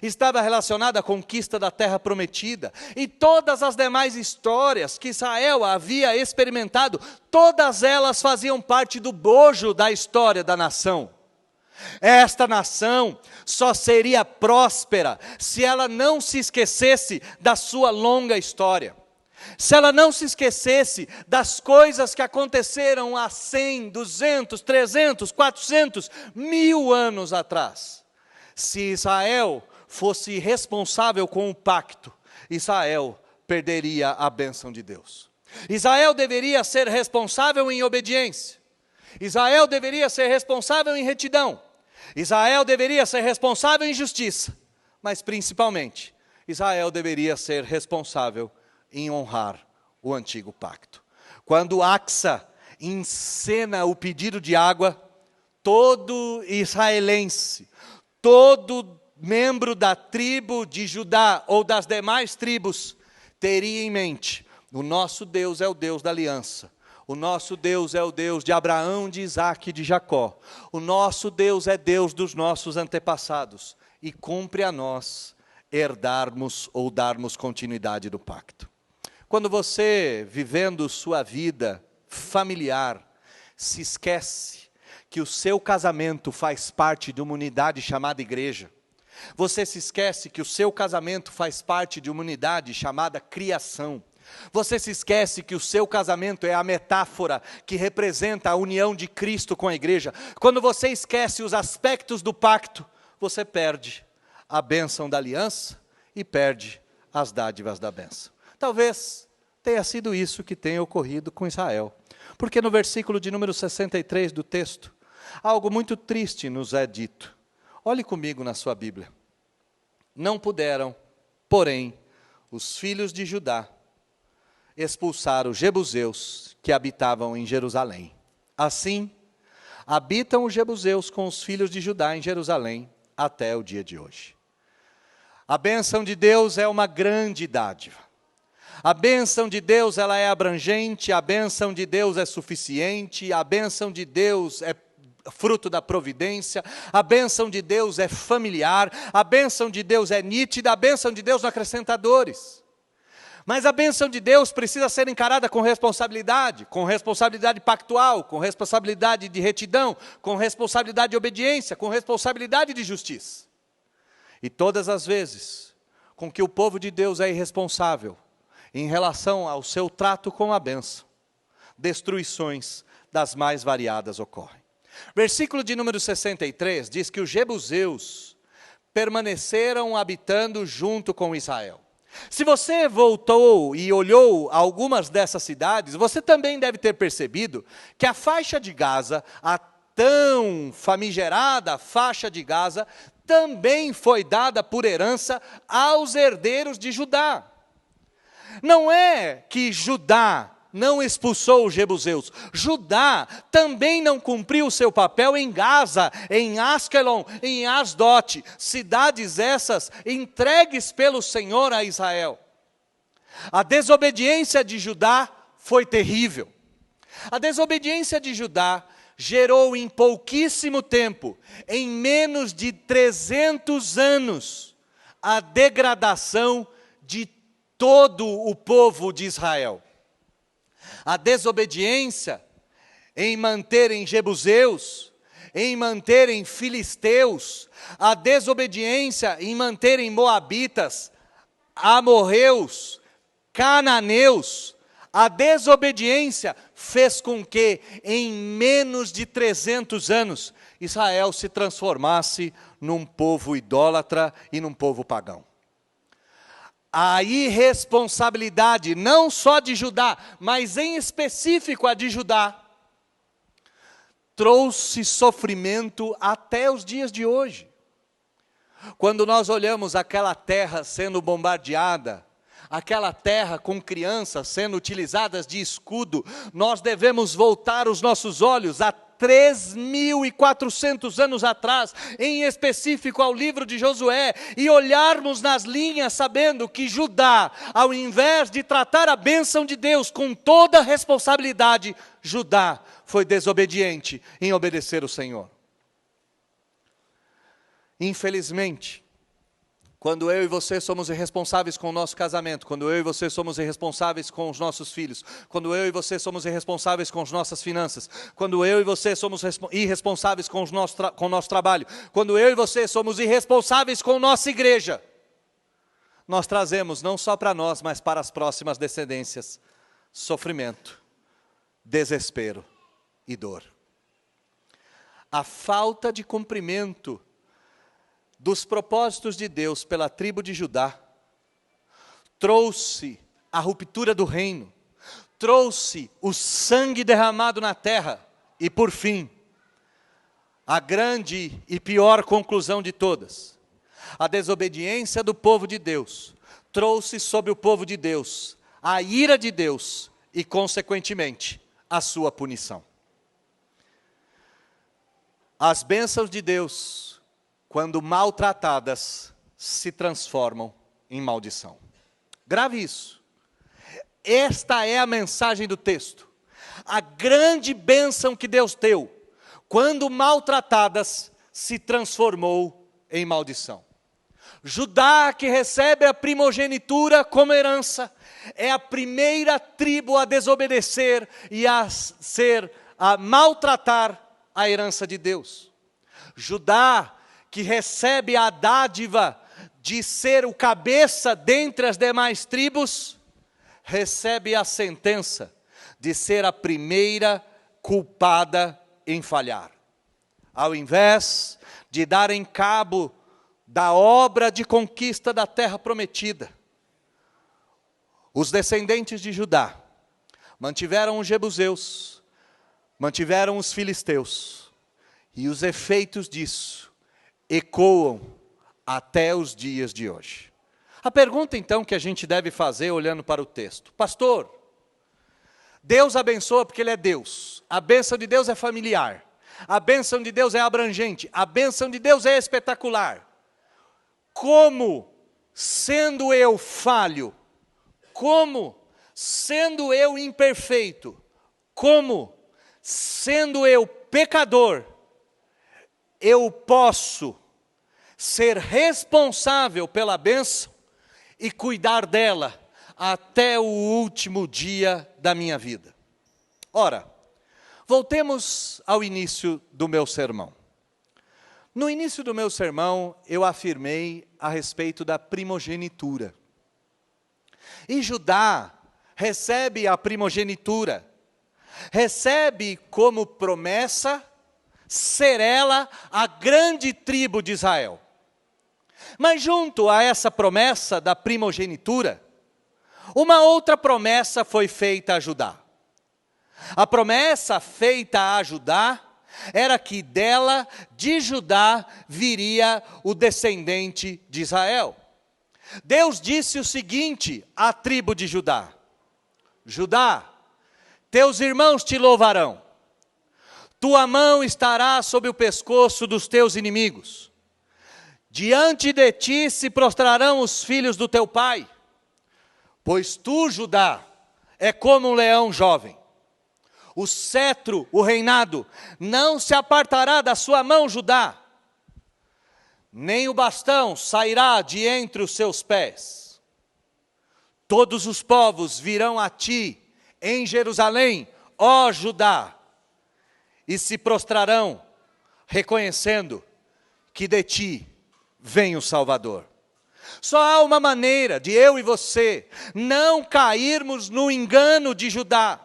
B: Estava relacionada à conquista da terra prometida. E todas as demais histórias que Israel havia experimentado, todas elas faziam parte do bojo da história da nação. Esta nação só seria próspera se ela não se esquecesse da sua longa história. Se ela não se esquecesse das coisas que aconteceram há 100, 200, 300, 400, 1000 anos atrás. Se Israel fosse responsável com o pacto, Israel perderia a bênção de Deus. Israel deveria ser responsável em obediência. Israel deveria ser responsável em retidão. Israel deveria ser responsável em justiça. Mas principalmente, Israel deveria ser responsável em honrar o antigo pacto. Quando Axa encena o pedido de água, todo israelense, todo membro da tribo de Judá ou das demais tribos, teria em mente: o nosso Deus é o Deus da aliança. O nosso Deus é o Deus de Abraão, de Isaque e de Jacó. O nosso Deus é Deus dos nossos antepassados. E cumpre a nós herdarmos ou darmos continuidade do pacto. Quando você, vivendo sua vida familiar, se esquece que o seu casamento faz parte de uma unidade chamada igreja, você se esquece que o seu casamento faz parte de uma unidade chamada criação, você se esquece que o seu casamento é a metáfora que representa a união de Cristo com a igreja. Quando você esquece os aspectos do pacto, você perde a bênção da aliança e perde as dádivas da bênção. Talvez tenha sido isso que tenha ocorrido com Israel. Porque no versículo de número 63 do texto, algo muito triste nos é dito. Olhe comigo na sua Bíblia. Não puderam, porém, os filhos de Judá expulsar os jebuseus que habitavam em Jerusalém. Assim, habitam os jebuseus com os filhos de Judá em Jerusalém até o dia de hoje. A bênção de Deus é uma grande dádiva. A bênção de Deus, ela é abrangente, a bênção de Deus é suficiente, a bênção de Deus é fruto da providência, a bênção de Deus é familiar, a bênção de Deus é nítida, a bênção de Deus não acrescenta dores. Mas a bênção de Deus precisa ser encarada com responsabilidade pactual, com responsabilidade de retidão, com responsabilidade de obediência, com responsabilidade de justiça. E todas as vezes com que o povo de Deus é irresponsável em relação ao seu trato com a bênção, destruições das mais variadas ocorrem. Versículo de número 63 diz que os jebuseus permaneceram habitando junto com Israel. Se você voltou e olhou algumas dessas cidades, você também deve ter percebido que a faixa de Gaza, a tão famigerada faixa de Gaza, também foi dada por herança aos herdeiros de Judá. Não é que Judá não expulsou os jebuseus. Judá também não cumpriu o seu papel em Gaza, em Askelon, em Asdote, cidades essas entregues pelo Senhor a Israel. A desobediência de Judá foi terrível. A desobediência de Judá gerou em pouquíssimo tempo, em menos de 300 anos, a degradação de todo o povo de Israel. A desobediência em manterem jebuseus, em manterem filisteus, a desobediência em manterem moabitas, amorreus, cananeus, A desobediência fez com que, em menos de 300 anos, Israel se transformasse num povo idólatra e num povo pagão. A irresponsabilidade, não só de Judá, mas em específico a de Judá, trouxe sofrimento até os dias de hoje. Quando nós olhamos aquela terra sendo bombardeada, aquela terra com crianças sendo utilizadas de escudo, nós devemos voltar os nossos olhos a 3.400 anos atrás, em específico ao livro de Josué, e olharmos nas linhas sabendo que Judá, ao invés de tratar a bênção de Deus com toda a responsabilidade, Judá foi desobediente em obedecer o Senhor. Infelizmente, quando eu e você somos irresponsáveis com o nosso casamento, quando eu e você somos irresponsáveis com os nossos filhos, quando eu e você somos irresponsáveis com as nossas finanças, quando eu e você somos irresponsáveis com o nosso trabalho, quando eu e você somos irresponsáveis com a nossa igreja, nós trazemos não só para nós, mas para as próximas descendências, sofrimento, desespero e dor. A falta de cumprimento dos propósitos de Deus pela tribo de Judá, trouxe a ruptura do reino, trouxe o sangue derramado na terra, e por fim, a grande e pior conclusão de todas, a desobediência do povo de Deus, trouxe sobre o povo de Deus a ira de Deus e, consequentemente, a sua punição. As bênçãos de Deus, quando maltratadas, se transformam em maldição. Grave isso. Esta é a mensagem do texto. A grande bênção que Deus deu, quando maltratadas, se transformou em maldição. Judá, que recebe a primogenitura como herança, é a primeira tribo a desobedecer e a maltratar a herança de Deus. Judá, que recebe a dádiva de ser o cabeça dentre as demais tribos, recebe a sentença de ser a primeira culpada em falhar. Ao invés de darem cabo da obra de conquista da terra prometida, os descendentes de Judá mantiveram os jebuseus, mantiveram os filisteus, e os efeitos disso ecoam até os dias de hoje. A pergunta então que a gente deve fazer olhando para o texto: pastor, Deus abençoa porque Ele é Deus, a bênção de Deus é familiar, a bênção de Deus é abrangente, a bênção de Deus é espetacular. Como, sendo eu falho, como, sendo eu imperfeito, como, sendo eu pecador, eu posso ser responsável pela bênção e cuidar dela até o último dia da minha vida? Ora, voltemos ao início do meu sermão. No início do meu sermão, eu afirmei a respeito da primogenitura. E Judá recebe a primogenitura, recebe como promessa ser ela a grande tribo de Israel. Mas junto a essa promessa da primogenitura, uma outra promessa foi feita a Judá. A promessa feita a Judá era que dela, de Judá, viria o descendente de Israel. Deus disse o seguinte à tribo de Judá: Judá, teus irmãos te louvarão. Tua mão estará sobre o pescoço dos teus inimigos. Diante de ti se prostrarão os filhos do teu pai. Pois tu, Judá, é como um leão jovem. O cetro, o reinado, não se apartará da sua mão, Judá. Nem o bastão sairá de entre os seus pés. Todos os povos virão a ti em Jerusalém, ó Judá, e se prostrarão, reconhecendo que de ti vem o Salvador. Só há uma maneira de eu e você não cairmos no engano de Judá.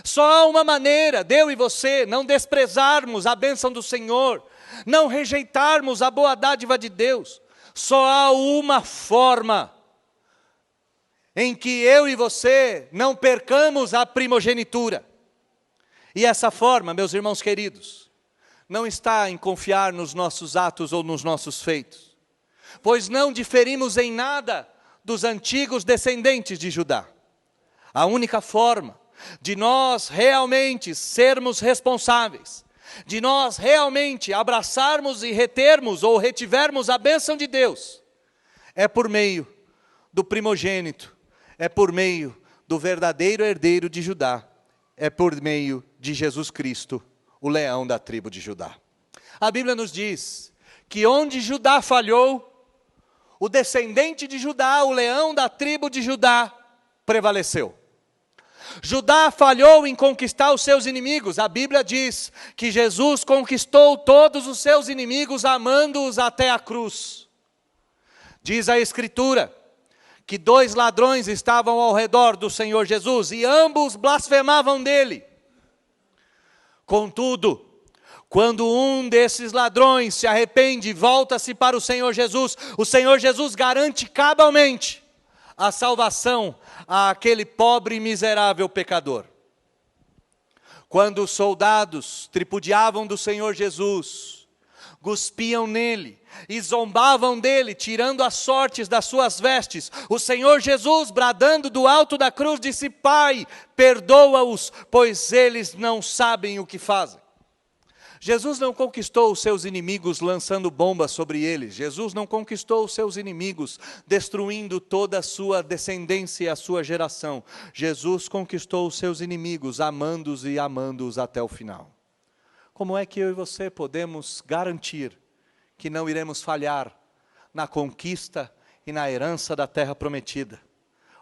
B: Só há uma maneira de eu e você não desprezarmos a bênção do Senhor, não rejeitarmos a boa dádiva de Deus. Só há uma forma em que eu e você não percamos a primogenitura. E essa forma, meus irmãos queridos, não está em confiar nos nossos atos ou nos nossos feitos, pois não diferimos em nada dos antigos descendentes de Judá. A única forma de nós realmente sermos responsáveis, de nós realmente abraçarmos e retermos ou retivermos a bênção de Deus, é por meio do primogênito, é por meio do verdadeiro herdeiro de Judá, é por meio de Jesus Cristo, o leão da tribo de Judá. A Bíblia nos diz que onde Judá falhou, o descendente de Judá, o leão da tribo de Judá, prevaleceu. Judá falhou em conquistar os seus inimigos. A Bíblia diz que Jesus conquistou todos os seus inimigos, amando-os até a cruz. Diz a Escritura que 2 ladrões estavam ao redor do Senhor Jesus, e ambos blasfemavam dele. Contudo, quando um desses ladrões se arrepende e volta-se para o Senhor Jesus garante cabalmente a salvação àquele pobre e miserável pecador. Quando os soldados tripudiavam do Senhor Jesus, cuspiam nele e zombavam dele, tirando as sortes das suas vestes, o Senhor Jesus, bradando do alto da cruz, disse: Pai, perdoa-os, pois eles não sabem o que fazem. Jesus não conquistou os seus inimigos lançando bombas sobre eles. Jesus não conquistou os seus inimigos destruindo toda a sua descendência e a sua geração. Jesus conquistou os seus inimigos amando-os e amando-os até o final. Como é que eu e você podemos garantir que não iremos falhar na conquista e na herança da terra prometida?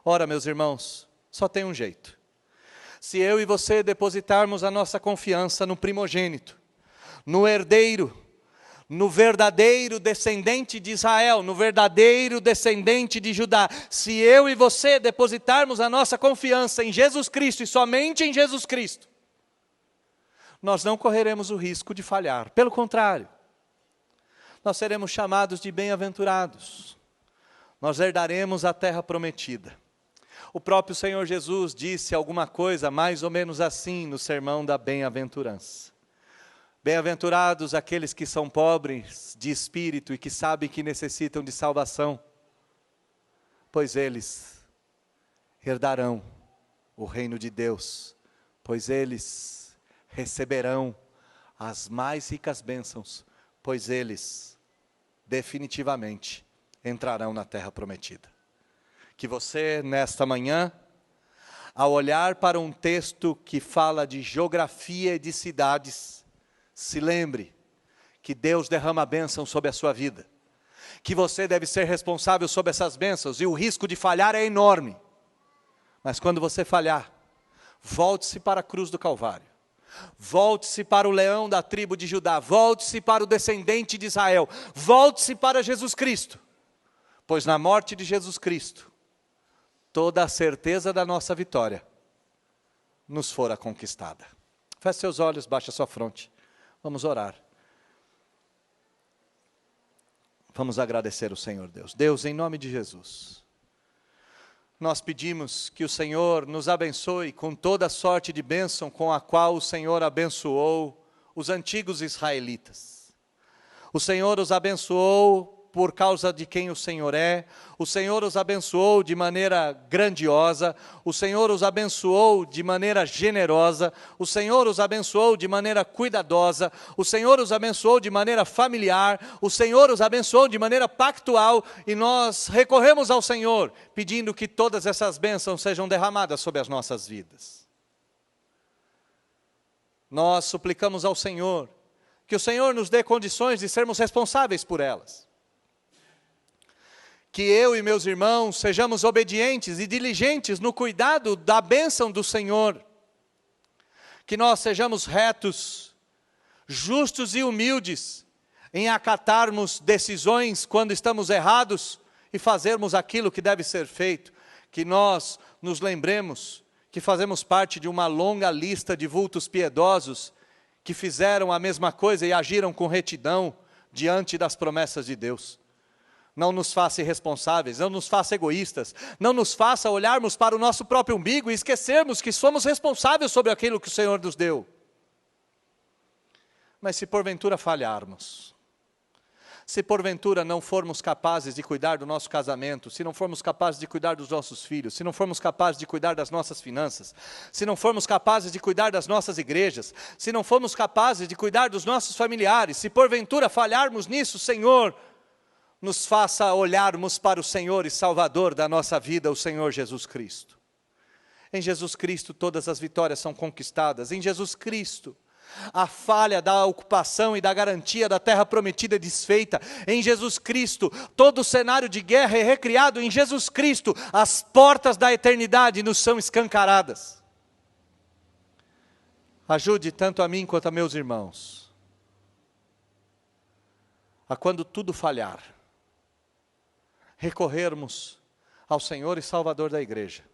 B: Ora, meus irmãos, só tem um jeito. Se eu e você depositarmos a nossa confiança no primogênito, no herdeiro, no verdadeiro descendente de Israel, no verdadeiro descendente de Judá, se eu e você depositarmos a nossa confiança em Jesus Cristo e somente em Jesus Cristo, nós não correremos o risco de falhar. Pelo contrário, nós seremos chamados de bem-aventurados. Nós herdaremos a terra prometida. O próprio Senhor Jesus disse alguma coisa mais ou menos assim no sermão da bem-aventurança. Bem-aventurados aqueles que são pobres de espírito e que sabem que necessitam de salvação, pois eles herdarão o reino de Deus, pois eles receberão as mais ricas bênçãos, pois eles definitivamente entrarão na terra prometida. Que você, nesta manhã, ao olhar para um texto que fala de geografia e de cidades, se lembre que Deus derrama a bênção sobre a sua vida, que você deve ser responsável sobre essas bênçãos, e o risco de falhar é enorme. Mas quando você falhar, volte-se para a cruz do Calvário, volte-se para o leão da tribo de Judá, volte-se para o descendente de Israel, volte-se para Jesus Cristo, pois na morte de Jesus Cristo, toda a certeza da nossa vitória nos fora conquistada. Feche seus olhos, baixe a sua fronte. Vamos orar. Vamos agradecer o Senhor Deus. Deus, em nome de Jesus, nós pedimos que o Senhor nos abençoe com toda a sorte de bênção com a qual o Senhor abençoou os antigos israelitas. O Senhor os abençoou por causa de quem o Senhor é, o Senhor os abençoou de maneira grandiosa, o Senhor os abençoou de maneira generosa, o Senhor os abençoou de maneira cuidadosa, o Senhor os abençoou de maneira familiar, o Senhor os abençoou de maneira pactual, e nós recorremos ao Senhor, pedindo que todas essas bênçãos sejam derramadas sobre as nossas vidas. Nós suplicamos ao Senhor, que o Senhor nos dê condições de sermos responsáveis por elas. Que eu e meus irmãos sejamos obedientes e diligentes no cuidado da bênção do Senhor. Que nós sejamos retos, justos e humildes em acatarmos decisões quando estamos errados e fazermos aquilo que deve ser feito, que nós nos lembremos que fazemos parte de uma longa lista de vultos piedosos que fizeram a mesma coisa e agiram com retidão diante das promessas de Deus. Não nos faça irresponsáveis, não nos faça egoístas, não nos faça olharmos para o nosso próprio umbigo e esquecermos que somos responsáveis sobre aquilo que o Senhor nos deu. Mas se porventura falharmos, se porventura não formos capazes de cuidar do nosso casamento, se não formos capazes de cuidar dos nossos filhos, se não formos capazes de cuidar das nossas finanças, se não formos capazes de cuidar das nossas igrejas, se não formos capazes de cuidar dos nossos familiares, se porventura falharmos nisso, Senhor, nos faça olharmos para o Senhor e Salvador da nossa vida, o Senhor Jesus Cristo. Em Jesus Cristo todas as vitórias são conquistadas, em Jesus Cristo a falha da ocupação e da garantia da terra prometida é desfeita. Em Jesus Cristo, todo o cenário de guerra é recriado. Em Jesus Cristo, as portas da eternidade nos são escancaradas. Ajude tanto a mim quanto a meus irmãos a, quando tudo falhar, recorrermos ao Senhor e Salvador da igreja,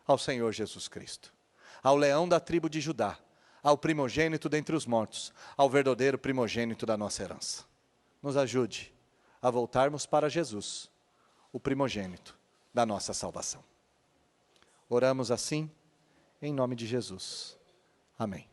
B: ao Senhor Jesus Cristo, ao leão da tribo de Judá, ao primogênito dentre os mortos, ao verdadeiro primogênito da nossa herança. Nos ajude a voltarmos para Jesus, o primogênito da nossa salvação. Oramos assim, em nome de Jesus. Amém.